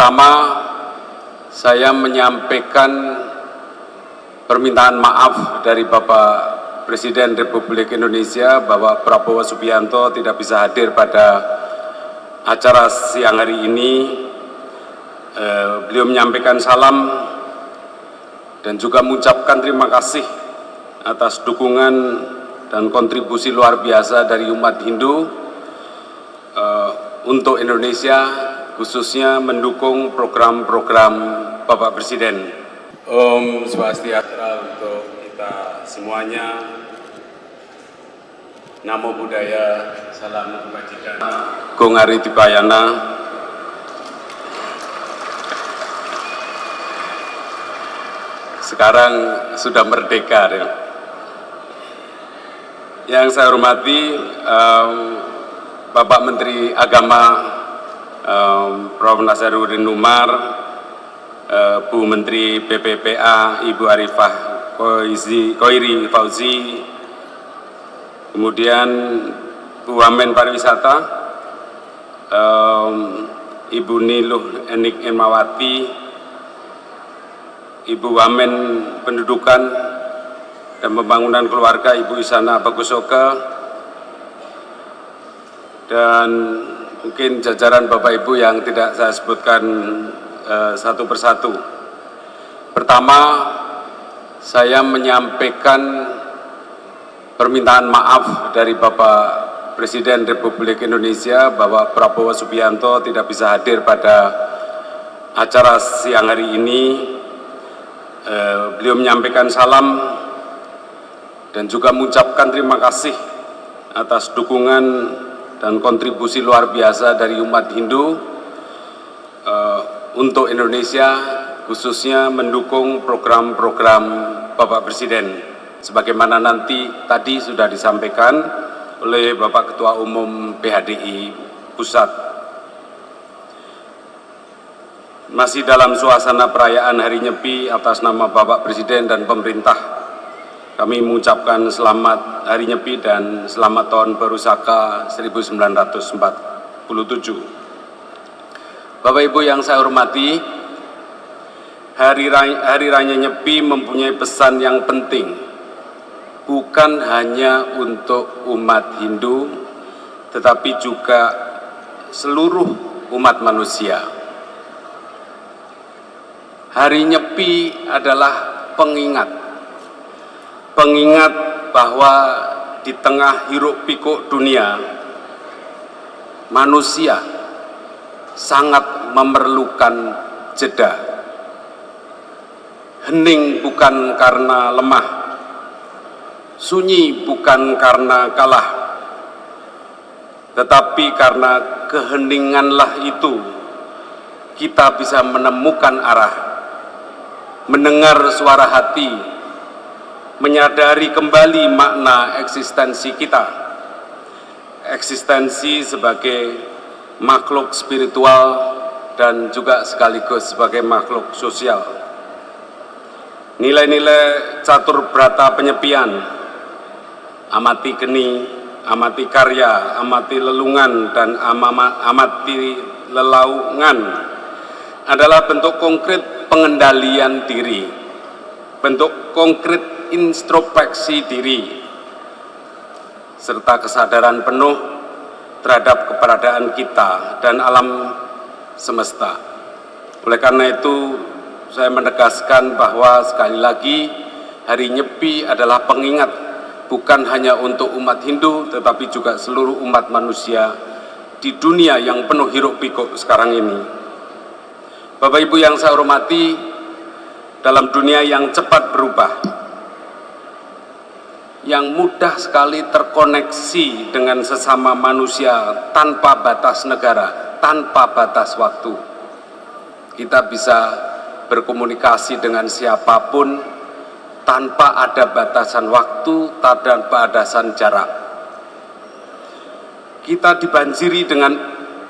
Pertama, saya menyampaikan permintaan maaf dari Bapak Presiden Republik Indonesia bahwa Prabowo Subianto tidak bisa hadir pada acara siang hari ini. Beliau menyampaikan salam dan juga mengucapkan terima kasih atas dukungan dan kontribusi luar biasa dari umat Hindu untuk Indonesia, khususnya mendukung program-program Bapak Presiden. Om Swastiastu untuk kita semuanya. Namo Buddhaya, salam kebajikan. Gong Hari Dibayana. Sekarang sudah merdeka. Yang saya hormati Bapak Menteri Agama Prof. Nasaruddin Umar, Bu Menteri PPPA Ibu Arifah Khoiri Fauzi, kemudian Bu Wamen Pariwisata Ibu Niluh Enik Emawati, Ibu Wamen Pendudukan dan Pembangunan Keluarga Ibu Isana Bagusoka, dan mungkin jajaran Bapak Ibu yang tidak saya sebutkan satu persatu. Pertama, saya menyampaikan permintaan maaf dari Bapak Presiden Republik Indonesia bahwa Prabowo Subianto tidak bisa hadir pada acara siang hari ini. Beliau menyampaikan salam dan juga mengucapkan terima kasih atas dukungan dan kontribusi luar biasa dari umat Hindu untuk Indonesia, khususnya mendukung program-program Bapak Presiden. Sebagaimana nanti tadi sudah disampaikan oleh Bapak Ketua Umum PHDI Pusat. Masih dalam suasana perayaan Hari Nyepi, atas nama Bapak Presiden dan pemerintah, kami mengucapkan selamat Hari Nyepi dan selamat Tahun Baru Saka 1947. Bapak Ibu yang saya hormati, Hari Raya Nyepi mempunyai pesan yang penting, bukan hanya untuk umat Hindu, tetapi juga seluruh umat manusia. Hari Nyepi adalah pengingat bahwa di tengah hiruk pikuk dunia, manusia sangat memerlukan jeda. Hening bukan karena lemah, sunyi bukan karena kalah, tetapi karena keheninganlah itu kita bisa menemukan arah, mendengar suara hati, menyadari kembali makna eksistensi kita, eksistensi sebagai makhluk spiritual dan juga sekaligus sebagai makhluk sosial. Nilai-nilai catur brata penyepian, amati geni, amati karya, amati lelungan, dan amati lelaungan adalah bentuk konkret pengendalian diri, bentuk konkret introspeksi diri, serta kesadaran penuh terhadap keberadaan kita dan alam semesta. Oleh karena itu, saya menegaskan bahwa sekali lagi Hari Nyepi adalah pengingat bukan hanya untuk umat Hindu, tetapi juga seluruh umat manusia di dunia yang penuh hiruk pikuk sekarang ini. Bapak Ibu yang saya hormati, dalam dunia yang cepat berubah, yang mudah sekali terkoneksi dengan sesama manusia tanpa batas negara, tanpa batas waktu, kita bisa berkomunikasi dengan siapapun tanpa ada batasan waktu, tanpa batasan jarak. Kita dibanjiri dengan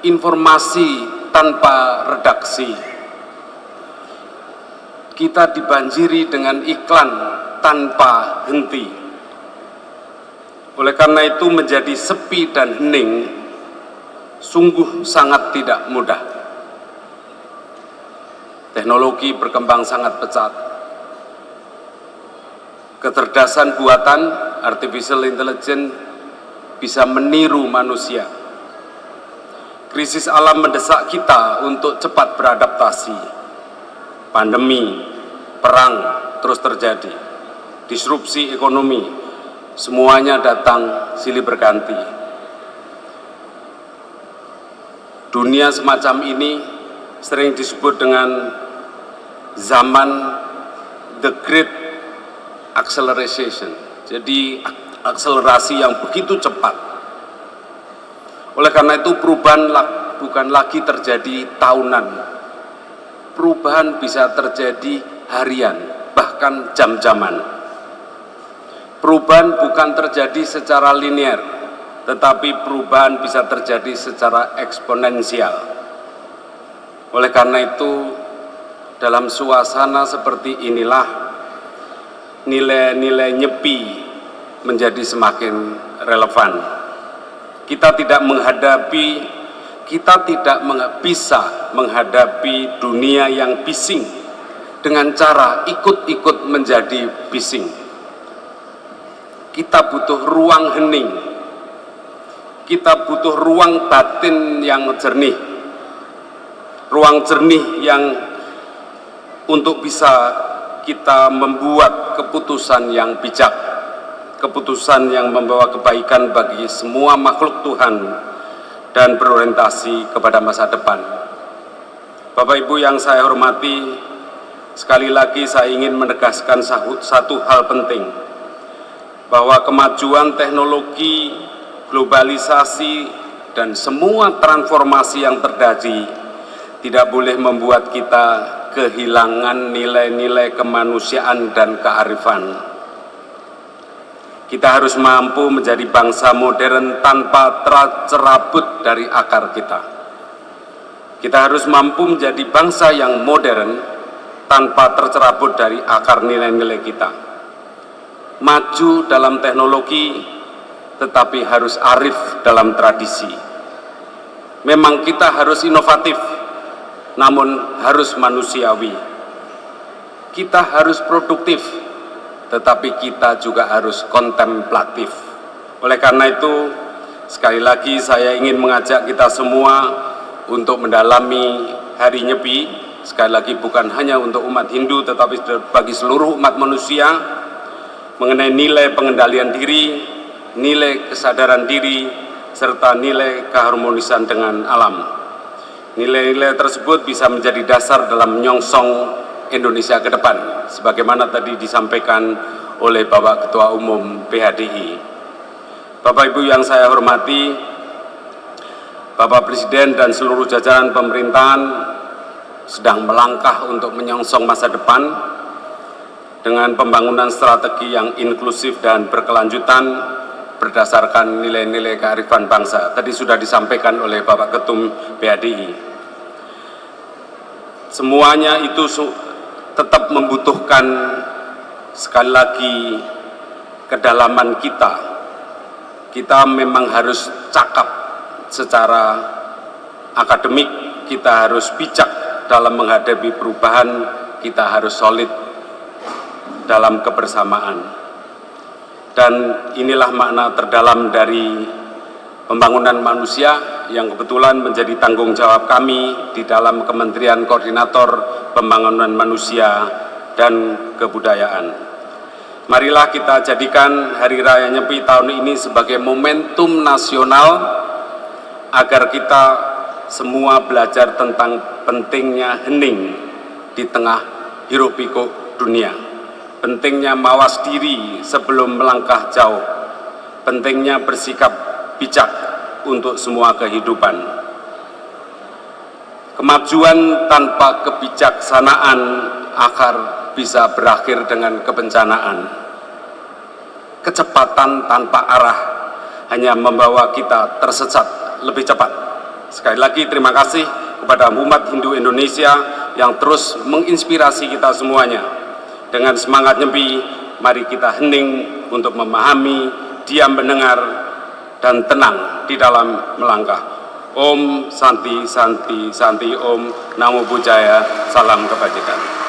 informasi tanpa redaksi. Kita dibanjiri dengan iklan tanpa henti. Oleh karena itu, menjadi sepi dan hening sungguh sangat tidak mudah. Teknologi berkembang sangat pesat. Kecerdasan buatan, artificial intelligence, bisa meniru manusia. Krisis alam mendesak kita untuk cepat beradaptasi. Pandemi, perang terus terjadi. Disrupsi ekonomi, semuanya datang silih berganti. Dunia semacam ini sering disebut dengan zaman the great acceleration. Jadi akselerasi yang begitu cepat. Oleh karena itu perubahan bukan lagi terjadi tahunan. Perubahan bisa terjadi harian, bahkan jam-jaman. Perubahan bukan terjadi secara linear, tetapi perubahan bisa terjadi secara eksponensial. Oleh karena itu, dalam suasana seperti inilah, nilai-nilai nyepi menjadi semakin relevan. Kita tidak bisa menghadapi dunia yang bising dengan cara ikut-ikut menjadi bising. Kita butuh ruang hening. Kita butuh ruang batin yang jernih. Ruang jernih yang untuk bisa kita membuat keputusan yang bijak, keputusan yang membawa kebaikan bagi semua makhluk Tuhan dan berorientasi kepada masa depan. Bapak Ibu yang saya hormati, sekali lagi saya ingin menegaskan satu hal penting, bahwa kemajuan teknologi, globalisasi, dan semua transformasi yang terjadi tidak boleh membuat kita kehilangan nilai-nilai kemanusiaan dan kearifan. Kita harus mampu menjadi bangsa modern tanpa tercerabut dari akar kita. Kita harus mampu menjadi bangsa yang modern tanpa tercerabut dari akar nilai-nilai kita. Maju dalam teknologi, tetapi harus arif dalam tradisi. Memang kita harus inovatif, namun harus manusiawi. Kita harus produktif, tetapi kita juga harus kontemplatif. Oleh karena itu, sekali lagi saya ingin mengajak kita semua untuk mendalami Hari Nyepi. Sekali lagi bukan hanya untuk umat Hindu, tetapi bagi seluruh umat manusia, mengenai nilai pengendalian diri, nilai kesadaran diri, serta nilai keharmonisan dengan alam. Nilai-nilai tersebut bisa menjadi dasar dalam menyongsong Indonesia ke depan, sebagaimana tadi disampaikan oleh Bapak Ketua Umum PHDI. Bapak Ibu yang saya hormati, Bapak Presiden dan seluruh jajaran pemerintahan sedang melangkah untuk menyongsong masa depan dengan pembangunan strategi yang inklusif dan berkelanjutan berdasarkan nilai-nilai kearifan bangsa. Tadi sudah disampaikan oleh Bapak Ketum PHDI. Semuanya itu tetap membutuhkan sekali lagi kedalaman kita. Kita memang harus cakap secara akademik, kita harus bijak dalam menghadapi perubahan, kita harus solid dalam kebersamaan. Dan inilah makna terdalam dari pembangunan manusia yang kebetulan menjadi tanggung jawab kami di dalam Kementerian Koordinator Pembangunan Manusia dan Kebudayaan. Marilah kita jadikan Hari Raya Nyepi tahun ini sebagai momentum nasional agar kita semua belajar tentang pentingnya hening di tengah hiruk-pikuk dunia. Pentingnya mawas diri sebelum melangkah jauh. Pentingnya bersikap bijak untuk semua kehidupan. Kemajuan tanpa kebijaksanaan akar bisa berakhir dengan kebencanaan. Kecepatan tanpa arah hanya membawa kita tersesat lebih cepat. Sekali lagi terima kasih kepada umat Hindu Indonesia yang terus menginspirasi kita semuanya. Dengan semangat nyepi, mari kita hening untuk memahami, diam mendengar, dan tenang di dalam melangkah. Om Santi Santi Santi Om Namo Buddhaya. Salam kebajikan.